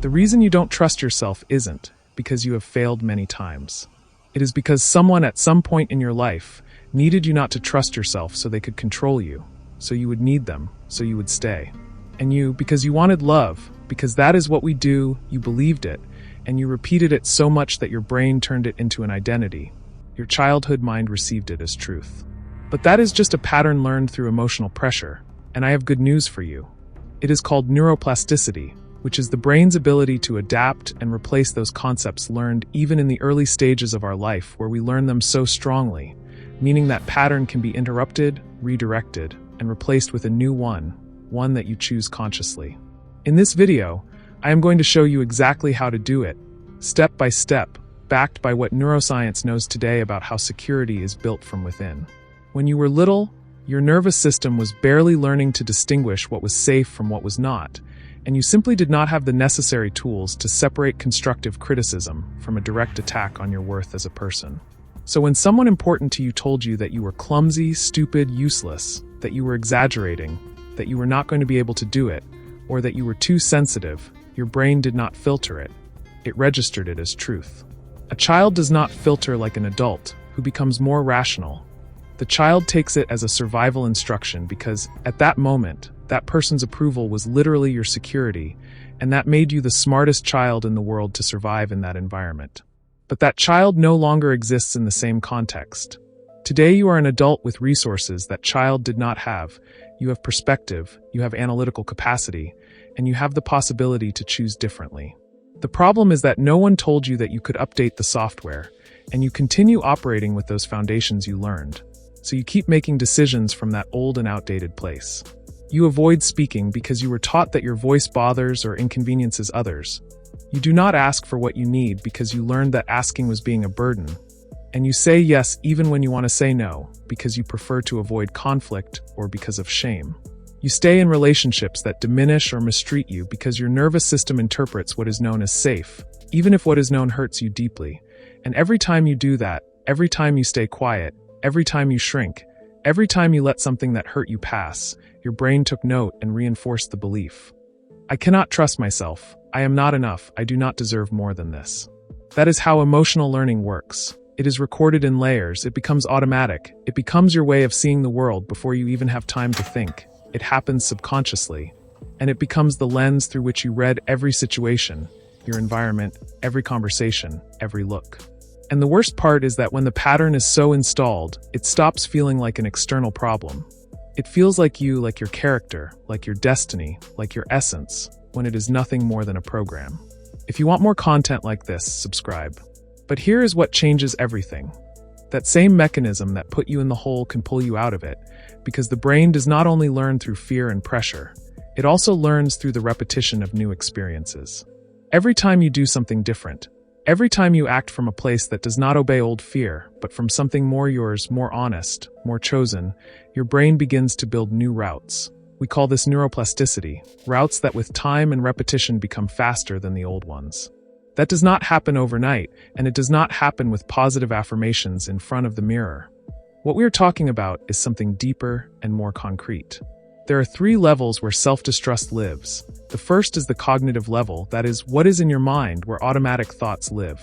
The reason you don't trust yourself isn't because you have failed many times. It is because someone at some point in your life needed you not to trust yourself so they could control you, so you would need them, so you would stay. And you, because you wanted love, because that is what we do, you believed it, and you repeated it so much that your brain turned it into an identity. Your childhood mind received it as truth. But that is just a pattern learned through emotional pressure, and I have good news for you. It is called neuroplasticity, which is the brain's ability to adapt and replace those concepts learned even in the early stages of our life where we learn them so strongly, meaning that pattern can be interrupted, redirected, and replaced with a new one that you choose consciously. In this video, I am going to show you exactly how to do it, step by step, backed by what neuroscience knows today about how security is built from within. When you were little, your nervous system was barely learning to distinguish what was safe from what was not, and you simply did not have the necessary tools to separate constructive criticism from a direct attack on your worth as a person. So when someone important to you told you that you were clumsy, stupid, useless, that you were exaggerating, that you were not going to be able to do it, or that you were too sensitive, your brain did not filter it. It registered it as truth. A child does not filter like an adult, who becomes more rational. The child takes it as a survival instruction because, at that moment, that person's approval was literally your security, and that made you the smartest child in the world to survive in that environment. But that child no longer exists in the same context. Today you are an adult with resources that child did not have. You have perspective, you have analytical capacity, and you have the possibility to choose differently. The problem is that no one told you that you could update the software, and you continue operating with those foundations you learned. So you keep making decisions from that old and outdated place. You avoid speaking because you were taught that your voice bothers or inconveniences others. You do not ask for what you need because you learned that asking was being a burden. And you say yes even when you want to say no, because you prefer to avoid conflict or because of shame. You stay in relationships that diminish or mistreat you because your nervous system interprets what is known as safe, even if what is known hurts you deeply. And every time you do that, every time you stay quiet, every time you shrink, every time you let something that hurt you pass, your brain took note and reinforced the belief. I cannot trust myself. I am not enough. I do not deserve more than this. That is how emotional learning works. It is recorded in layers. It becomes automatic. It becomes your way of seeing the world before you even have time to think. It happens subconsciously. And it becomes the lens through which you read every situation, your environment, every conversation, every look. And the worst part is that when the pattern is so installed, it stops feeling like an external problem. It feels like you, like your character, like your destiny, like your essence, when it is nothing more than a program. If you want more content like this, subscribe. But here is what changes everything. That same mechanism that put you in the hole can pull you out of it, because the brain does not only learn through fear and pressure, it also learns through the repetition of new experiences. Every time you do something different, every time you act from a place that does not obey old fear, but from something more yours, more honest, more chosen, your brain begins to build new routes. We call this neuroplasticity, routes that with time and repetition become faster than the old ones. That does not happen overnight, and it does not happen with positive affirmations in front of the mirror. What we are talking about is something deeper and more concrete. There are 3 levels where self-distrust lives. The first is the cognitive level, that is, what is in your mind where automatic thoughts live.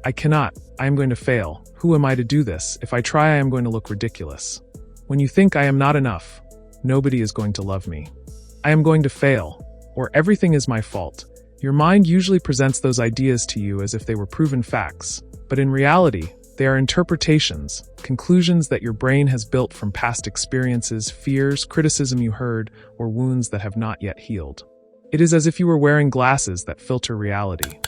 I cannot, I am going to fail, who am I to do this, if I try I am going to look ridiculous. When you think I am not enough, nobody is going to love me. I am going to fail, or everything is my fault. Your mind usually presents those ideas to you as if they were proven facts, but in reality, they are interpretations, conclusions that your brain has built from past experiences, fears, criticism you heard, or wounds that have not yet healed. It is as if you were wearing glasses that filter reality.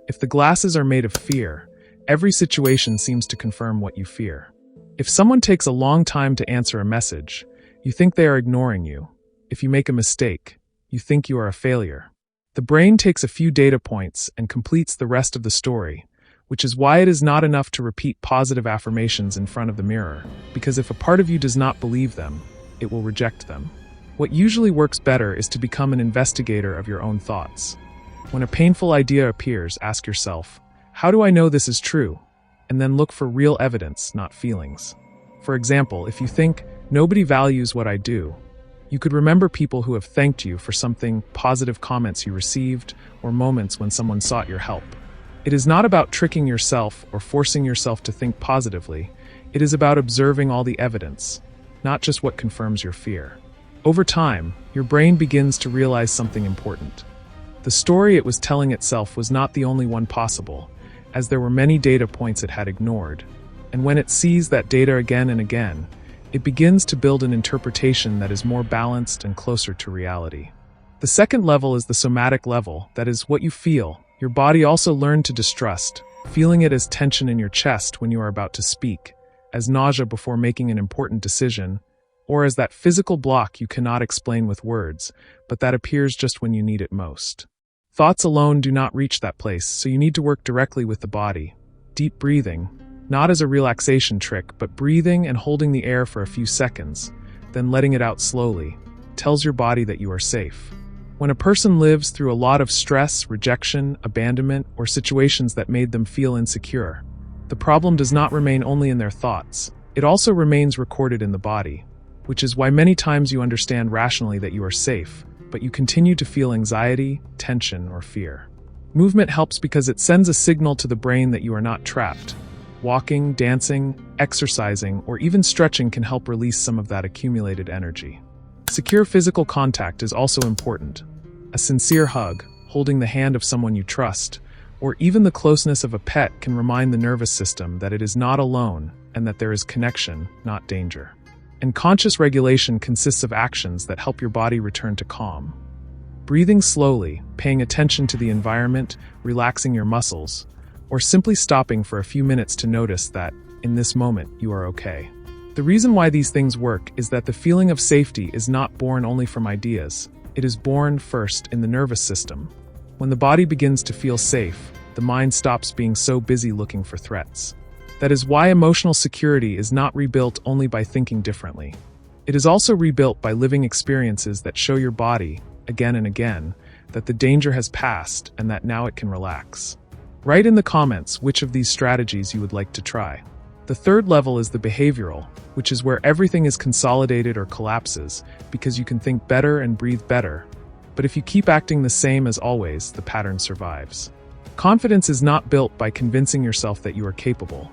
If the glasses are made of fear, every situation seems to confirm what you fear. If someone takes a long time to answer a message, you think they are ignoring you. If you make a mistake, you think you are a failure. The brain takes a few data points and completes the rest of the story, which is why it is not enough to repeat positive affirmations in front of the mirror, because if a part of you does not believe them, it will reject them. What usually works better is to become an investigator of your own thoughts. When a painful idea appears, ask yourself, how do I know this is true? And then look for real evidence, not feelings. For example, if you think, nobody values what I do, You could remember people who have thanked you for something, positive comments you received, or moments when someone sought your help. It is not about tricking yourself or forcing yourself to think positively. It is about observing all the evidence, not just what confirms your fear. Over time, your brain begins to realize something important. The story it was telling itself was not the only one possible, as there were many data points it had ignored. And when it sees that data again and again, it begins to build an interpretation that is more balanced and closer to reality. The second level is the somatic level, that is, what you feel. Your body also learned to distrust, feeling it as tension in your chest when you are about to speak, as nausea before making an important decision, or as that physical block you cannot explain with words, but that appears just when you need it most. Thoughts alone do not reach that place, so you need to work directly with the body. Deep breathing, not as a relaxation trick, but breathing and holding the air for a few seconds, then letting it out slowly, tells your body that you are safe. When a person lives through a lot of stress, rejection, abandonment, or situations that made them feel insecure, the problem does not remain only in their thoughts, it also remains recorded in the body, which is why many times you understand rationally that you are safe, but you continue to feel anxiety, tension, or fear. Movement helps because it sends a signal to the brain that you are not trapped. Walking, dancing, exercising, or even stretching can help release some of that accumulated energy. Secure physical contact is also important. A sincere hug, holding the hand of someone you trust, or even the closeness of a pet can remind the nervous system that it is not alone and that there is connection, not danger. And conscious regulation consists of actions that help your body return to calm. Breathing slowly, paying attention to the environment, relaxing your muscles, or simply stopping for a few minutes to notice that, in this moment, you are okay. The reason why these things work is that the feeling of safety is not born only from ideas. It is born first in the nervous system. When the body begins to feel safe, the mind stops being so busy looking for threats. That is why emotional security is not rebuilt only by thinking differently. It is also rebuilt by living experiences that show your body, again and again, that the danger has passed and that now it can relax. Write in the comments which of these strategies you would like to try. The third level is the behavioral, which is where everything is consolidated or collapses, because you can think better and breathe better. But if you keep acting the same as always, the pattern survives. Confidence is not built by convincing yourself that you are capable.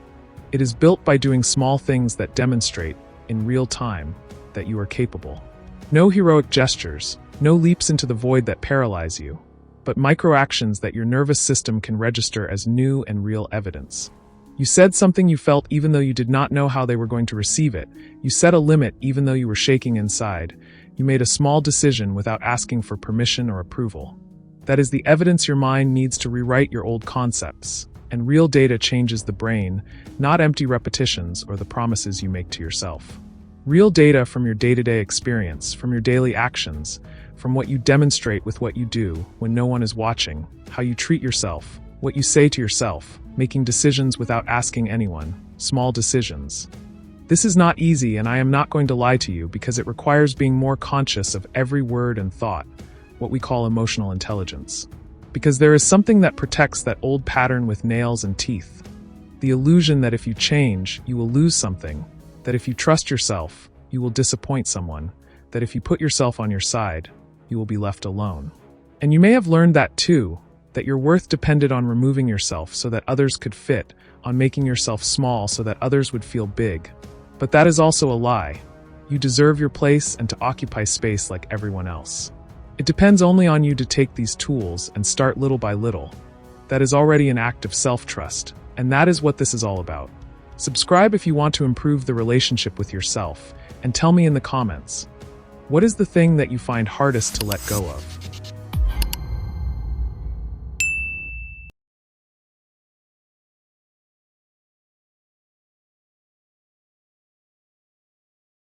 It is built by doing small things that demonstrate, in real time, that you are capable. No heroic gestures, no leaps into the void that paralyze you, but micro-actions that your nervous system can register as new and real evidence. You said something you felt even though you did not know how they were going to receive it. You set a limit even though you were shaking inside. You made a small decision without asking for permission or approval. That is the evidence your mind needs to rewrite your old concepts. And real data changes the brain, not empty repetitions or the promises you make to yourself. Real data from your day-to-day experience, from your daily actions, from what you demonstrate with what you do when no one is watching, how you treat yourself, what you say to yourself, making decisions without asking anyone, small decisions. This is not easy, and I am not going to lie to you because it requires being more conscious of every word and thought, what we call emotional intelligence. Because there is something that protects that old pattern with nails and teeth. The illusion that if you change, you will lose something, that if you trust yourself, you will disappoint someone, that if you put yourself on your side, you will be left alone. And you may have learned that too, that your worth depended on removing yourself so that others could fit, on making yourself small so that others would feel big. But that is also a lie. You deserve your place and to occupy space like everyone else. It depends only on you to take these tools and start little by little. That is already an act of self-trust, and that is what this is all about. Subscribe if you want to improve the relationship with yourself, and tell me in the comments, what is the thing that you find hardest to let go of?